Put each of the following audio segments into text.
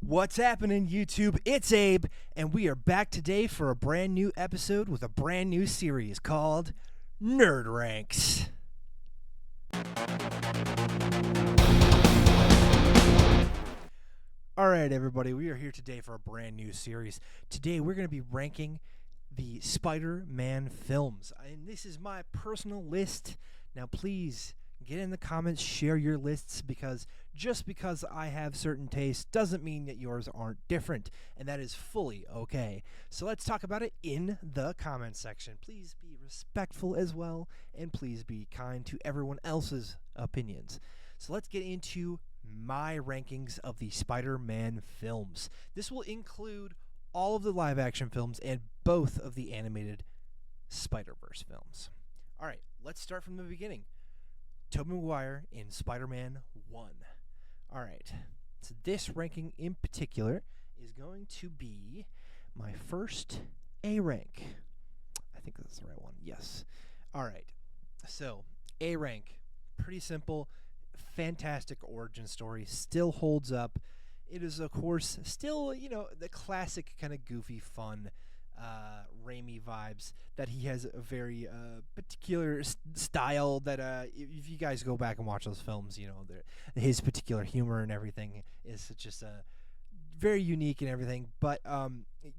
What's happening, YouTube? It's Abe, and we are back today for a brand new episode with a brand new series called Nerd Ranks. Alright, everybody, we are here today for a brand new series. Today, we're going to be ranking the Spider-Man films, and this is my personal list. Now, please get in the comments, share your lists, because just because I have certain tastes doesn't mean that yours aren't different, and that is fully okay. So let's talk about it in the comments section. Please be respectful as well, and please be kind to everyone else's opinions. So let's get into my rankings of the Spider-Man films. This will include all of the live-action films and both of the animated Spider-Verse films. All right, let's start from the beginning. Tobey Maguire in Spider-Man 1. All right, so this ranking in particular is going to be my first A rank. I think that's the right one. Yes. All right, so A rank, pretty simple, fantastic origin story, still holds up. It is, of course, still, the classic kind of goofy, fun Raimi vibes that he has a very particular style that if you guys go back and watch those films, his particular humor and everything is just very unique and everything. But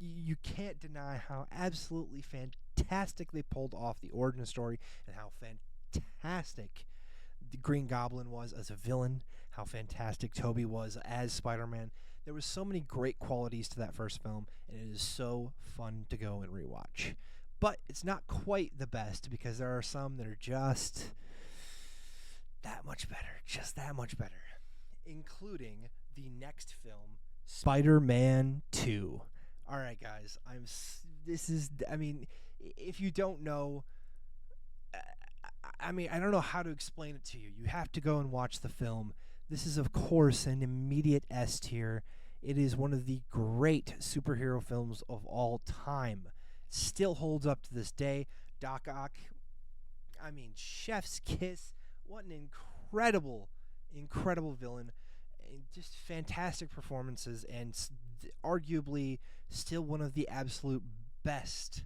you can't deny how absolutely fantastic they pulled off the origin story and how fantastic the Green Goblin was as a villain, how fantastic Tobey was as Spider-Man. There was so many great qualities to that first film, and it is so fun to go and rewatch. But it's not quite the best because there are some that are just that much better, including the next film, Spider-Man 2. All right, guys, if you don't know, I don't know how to explain it to you. You have to go and watch the film. This is, of course, an immediate S tier. It is one of the great superhero films of all time. It still holds up to this day. Doc Ock, chef's kiss. What an incredible, incredible villain. And just fantastic performances, and arguably still one of the absolute best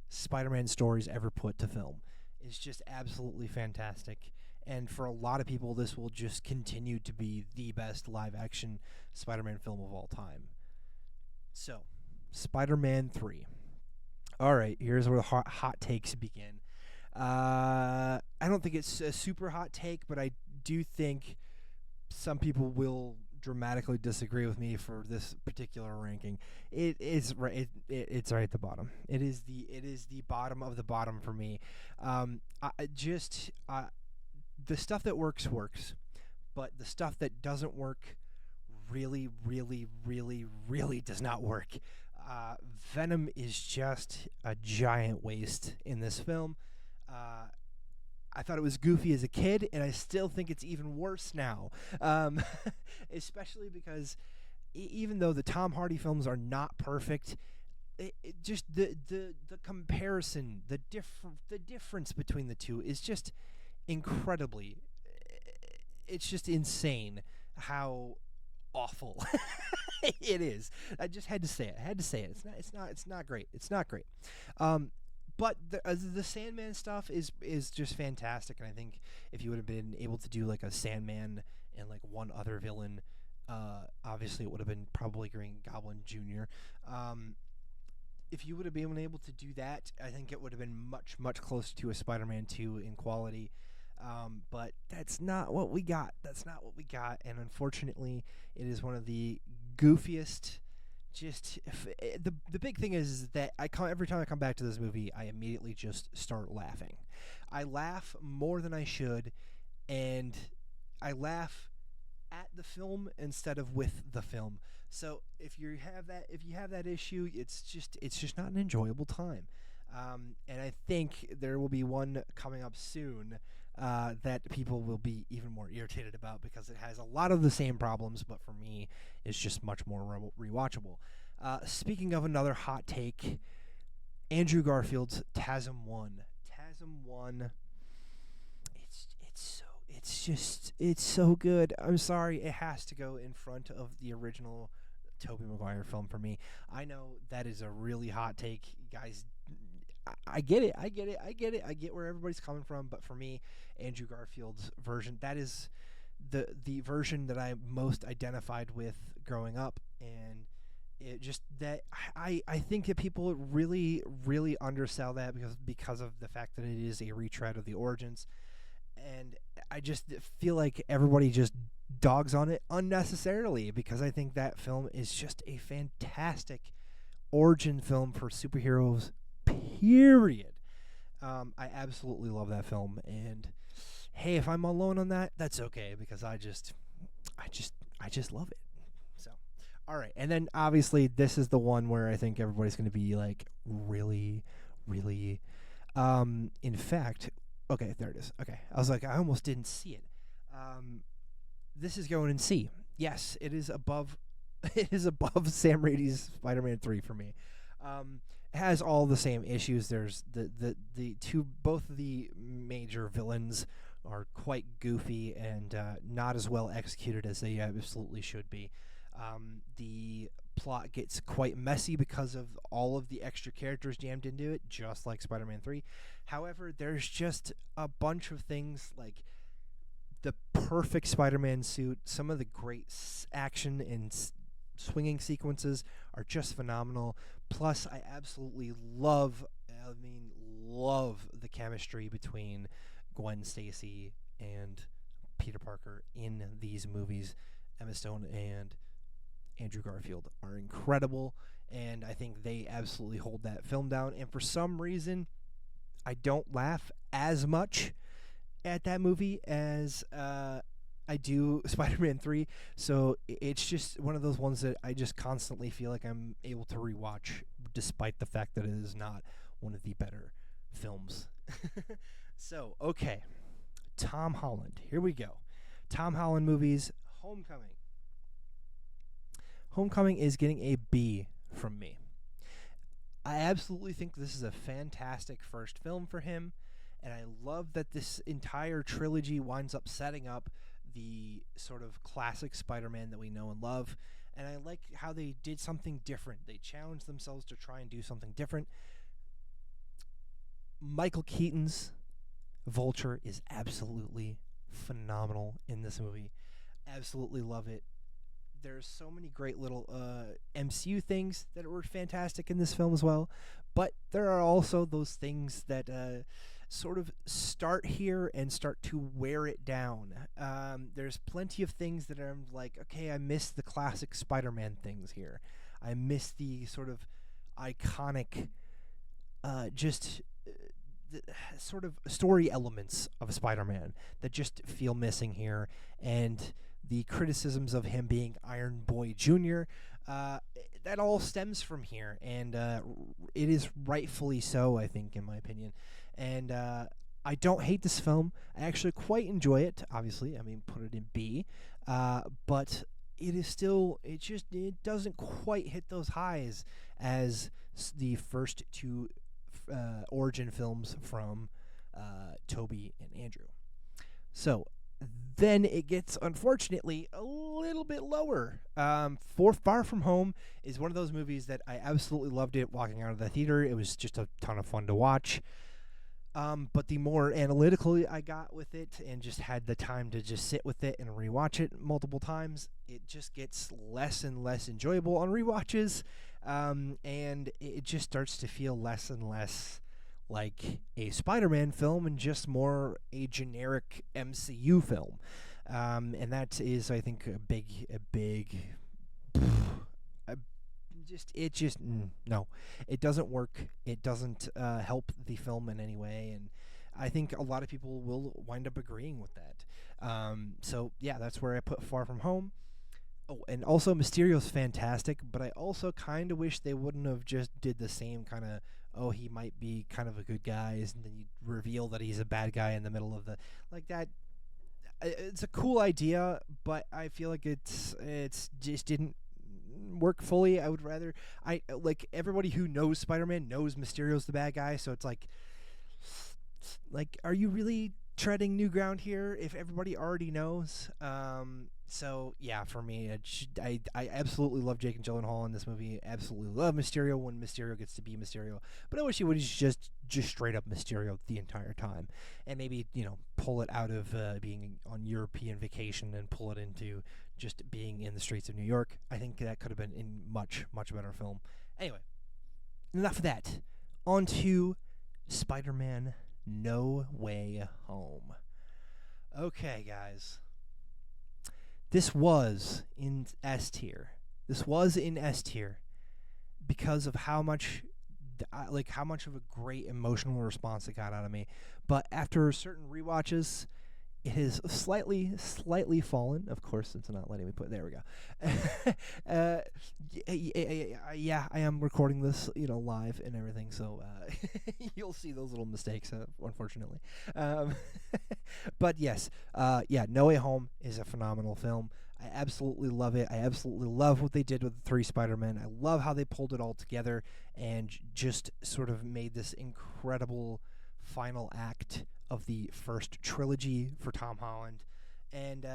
Spider-Man stories ever put to film. It's just absolutely fantastic. And for a lot of people, this will just continue to be the best live-action Spider-Man film of all time. So, Spider-Man 3. All right, here's where the hot takes begin. I don't think it's a super hot take, but I do think some people will dramatically disagree with me for this particular ranking. It's right at the bottom. It is the bottom of the bottom for me. The stuff that works, but the stuff that doesn't work really, really, really, really does not work. Venom is just a giant waste in this film. I thought it was goofy as a kid, and I still think it's even worse now. Especially because even though the Tom Hardy films are not perfect, just the comparison, the difference between the two is just incredibly. It's just insane how awful it is. I just had to say it. It's not great. It's not great. But the Sandman stuff is just fantastic, and I think if you would have been able to do like a Sandman and like one other villain, obviously it would have been probably Green Goblin Jr. If you would have been able to do that, I think it would have been much, much closer to a Spider-Man 2 in quality. But that's not what we got. And unfortunately, it is one of the goofiest. The big thing is that every time I come back to this movie, I immediately just start laughing. I laugh more than I should, and I laugh at the film instead of with the film. So if you have that issue, it's just not an enjoyable time. And I think there will be one coming up soon that people will be even more irritated about because it has a lot of the same problems, but for me, it's just much more rewatchable. Speaking of another hot take, Andrew Garfield's TASM 1. TASM 1, it's so good. I'm sorry, it has to go in front of the original Tobey Maguire film for me. I know that is a really hot take, guys. I get it. I get it. I get it. I get where everybody's coming from, but for me, Andrew Garfield's version, that is the version that I most identified with growing up, and it just that I think that people really undersell that because of the fact that it is a retread of the origins, and I just feel like everybody just dogs on it unnecessarily because I think that film is just a fantastic origin film for superheroes. Period. I absolutely love that film, and hey, if I'm alone on that, that's okay because I just, I just love it. So, all right, and then obviously this is the one where I think everybody's going to be like really. In fact, okay, there it is. Okay, I was like, I almost didn't see it. This is going in C. Yes, it is above. It is above Sam Raidi's Spider-Man 3 for me. It has all the same issues. There's the two, both of the major villains are quite goofy and not as well executed as they absolutely should be. The plot gets quite messy because of all of the extra characters jammed into it, just like Spider-Man 3. However, there's just a bunch of things like the perfect Spider-Man suit, some of the great action and swinging sequences are just phenomenal. Plus, I absolutely love the chemistry between Gwen Stacy and Peter Parker in these movies. Emma Stone and Andrew Garfield are incredible, and I think they absolutely hold that film down. And for some reason, I don't laugh as much at that movie as I do Spider-Man 3, so it's just one of those ones that I just constantly feel like I'm able to rewatch, despite the fact that it is not one of the better films. So, okay, Tom Holland. Here we go. Tom Holland movies, Homecoming. Homecoming is getting a B from me. I absolutely think this is a fantastic first film for him, and I love that this entire trilogy winds up setting up the sort of classic Spider-Man that we know and love, and I like how they did something different. They challenged themselves to try and do something different. Michael Keaton's Vulture is absolutely phenomenal in this movie. Absolutely love it. There's so many great little MCU things that were fantastic in this film as well, but there are also those things that sort of start here and start to wear it down. There's plenty of things that I'm like, okay, I miss the classic Spider-Man things here. I miss the sort of iconic, sort of story elements of Spider-Man that just feel missing here, and the criticisms of him being Iron Boy Jr., that all stems from here, and it is rightfully so, I think, in my opinion. And I don't hate this film. I actually quite enjoy it, obviously. I mean, put it in B. But it is still, it doesn't quite hit those highs as the first two origin films from Tobey and Andrew. So then it gets, unfortunately, a little bit lower. For Far From Home is one of those movies that I absolutely loved it walking out of the theater. It was just a ton of fun to watch. But the more analytical I got with it and just had the time to just sit with it and rewatch it multiple times, it just gets less and less enjoyable on rewatches. And it just starts to feel less and less like a Spider-Man film and just more a generic MCU film. And that is, I think, a big no, it doesn't work. It doesn't help the film in any way, and I think a lot of people will wind up agreeing with that. So yeah, that's where I put Far From Home. Oh, and also Mysterio's fantastic, but I also kind of wish they wouldn't have just did the same kind of, oh, he might be kind of a good guy, and then you reveal that he's a bad guy in the middle of the, like that. It's a cool idea, but I feel like it's just didn't work fully. I would rather, I like, everybody who knows Spider-Man knows Mysterio's the bad guy, so it's like are you really treading new ground here if everybody already knows? So yeah, for me, I absolutely love Jake and Gyllenhaal in this movie. Absolutely love Mysterio when Mysterio gets to be Mysterio. But I wish he would just straight up Mysterio the entire time, and maybe pull it out of being on European vacation and pull it into just being in the streets of New York. I think that could have been in much better film. Anyway, enough of that. On to Spider-Man: No Way Home. Okay, guys. This was in S tier. This was in S tier because of how much of a great emotional response it got out of me. But after certain rewatches, it has slightly fallen. Of course, it's not letting me put. There we go. Yeah, I am recording this, live and everything, so you'll see those little mistakes, unfortunately. But yes, No Way Home is a phenomenal film. I absolutely love it. I absolutely love what they did with the three Spider-Men. I love how they pulled it all together and just sort of made this incredible final act of the first trilogy for Tom Holland. And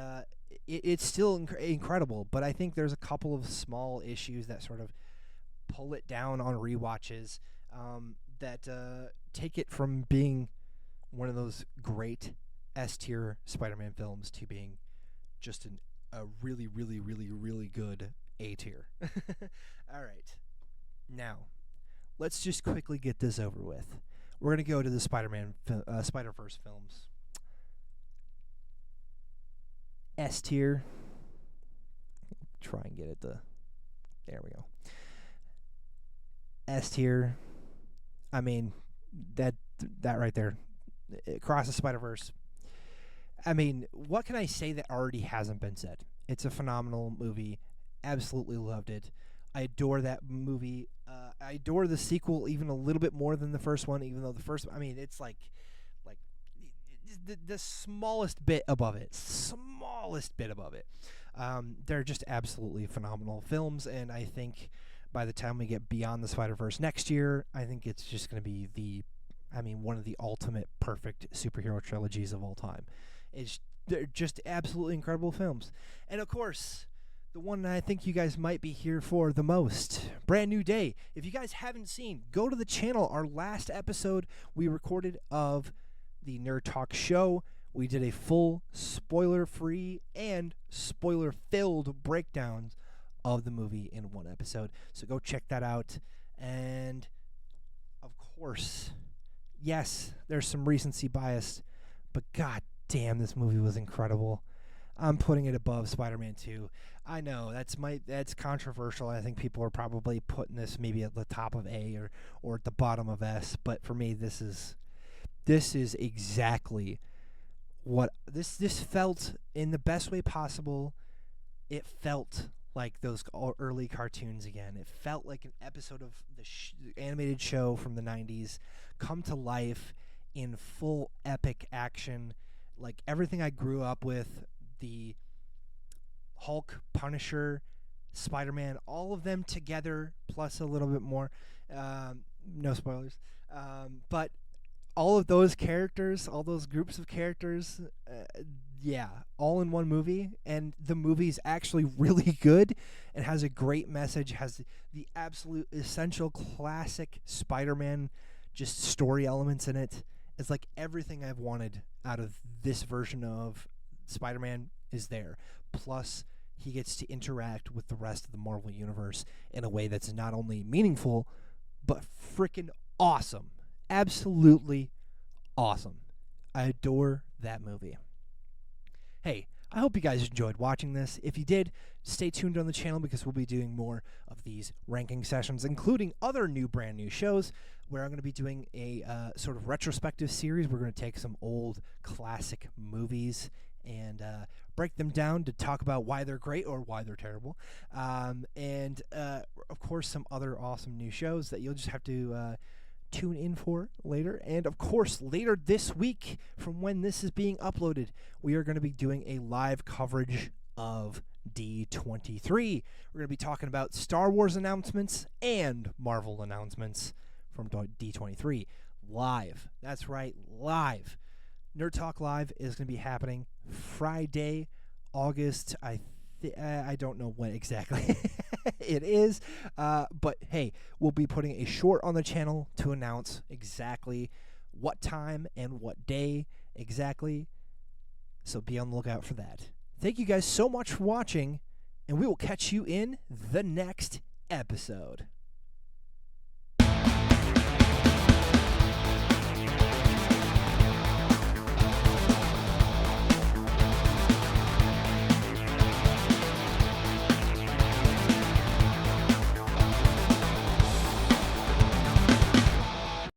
it's still incredible, but I think there's a couple of small issues that sort of pull it down on rewatches that take it from being one of those great S-tier Spider-Man films to being just a really, really, really, really good A-tier. All right. Now, let's just quickly get this over with. We're going to go to the Spider-Verse films. S tier. Try and get it there we go. S tier. I mean, that right there. Across the Spider-Verse. I mean, what can I say that already hasn't been said? It's a phenomenal movie. Absolutely loved it. I adore that movie. I adore the sequel even a little bit more than the first one, even though the first, I mean, it's like the smallest bit above it. They're just absolutely phenomenal films, and I think by the time we get beyond the Spider-Verse next year, I think it's just going to be one of the ultimate perfect superhero trilogies of all time. They're just absolutely incredible films. And of course, the one I think you guys might be here for the most, Brand New Day. If you guys haven't seen, go to the channel. Our last episode we recorded of the Nerd Talk show, we did a full spoiler-free and spoiler-filled breakdown of the movie in one episode. So go check that out. And of course, yes, there's some recency bias, but god damn, this movie was incredible. I'm putting it above Spider-Man 2. I know that's controversial. I think people are probably putting this maybe at the top of A or at the bottom of S, but for me this is exactly what this felt in the best way possible. It felt like those early cartoons again. It felt like an episode of the animated show from the 90s come to life in full epic action, like everything I grew up with. The Hulk, Punisher, Spider-Man, all of them together, plus a little bit more. No spoilers. But all of those characters, all those groups of characters, all in one movie. And the movie's actually really good and has a great message, has the absolute essential classic Spider-Man just story elements in it. It's like everything I've wanted out of this version of Spider-Man is there. Plus, he gets to interact with the rest of the Marvel Universe in a way that's not only meaningful, but freaking awesome. Absolutely awesome. I adore that movie. Hey, I hope you guys enjoyed watching this. If you did, stay tuned on the channel because we'll be doing more of these ranking sessions, including other brand new shows where I'm going to be doing a sort of retrospective series. We're going to take some old classic movies and break them down to talk about why they're great or why they're terrible. And of course, some other awesome new shows that you'll just have to tune in for later. And of course, later this week, from when this is being uploaded, we are going to be doing a live coverage of D23. We're going to be talking about Star Wars announcements and Marvel announcements from D23 live. That's right, live. Nerd Talk Live is going to be happening Friday, August. I don't know when exactly it is, but hey, we'll be putting a short on the channel to announce exactly what time and what day exactly, so be on the lookout for that. Thank you guys so much for watching, and we will catch you in the next episode.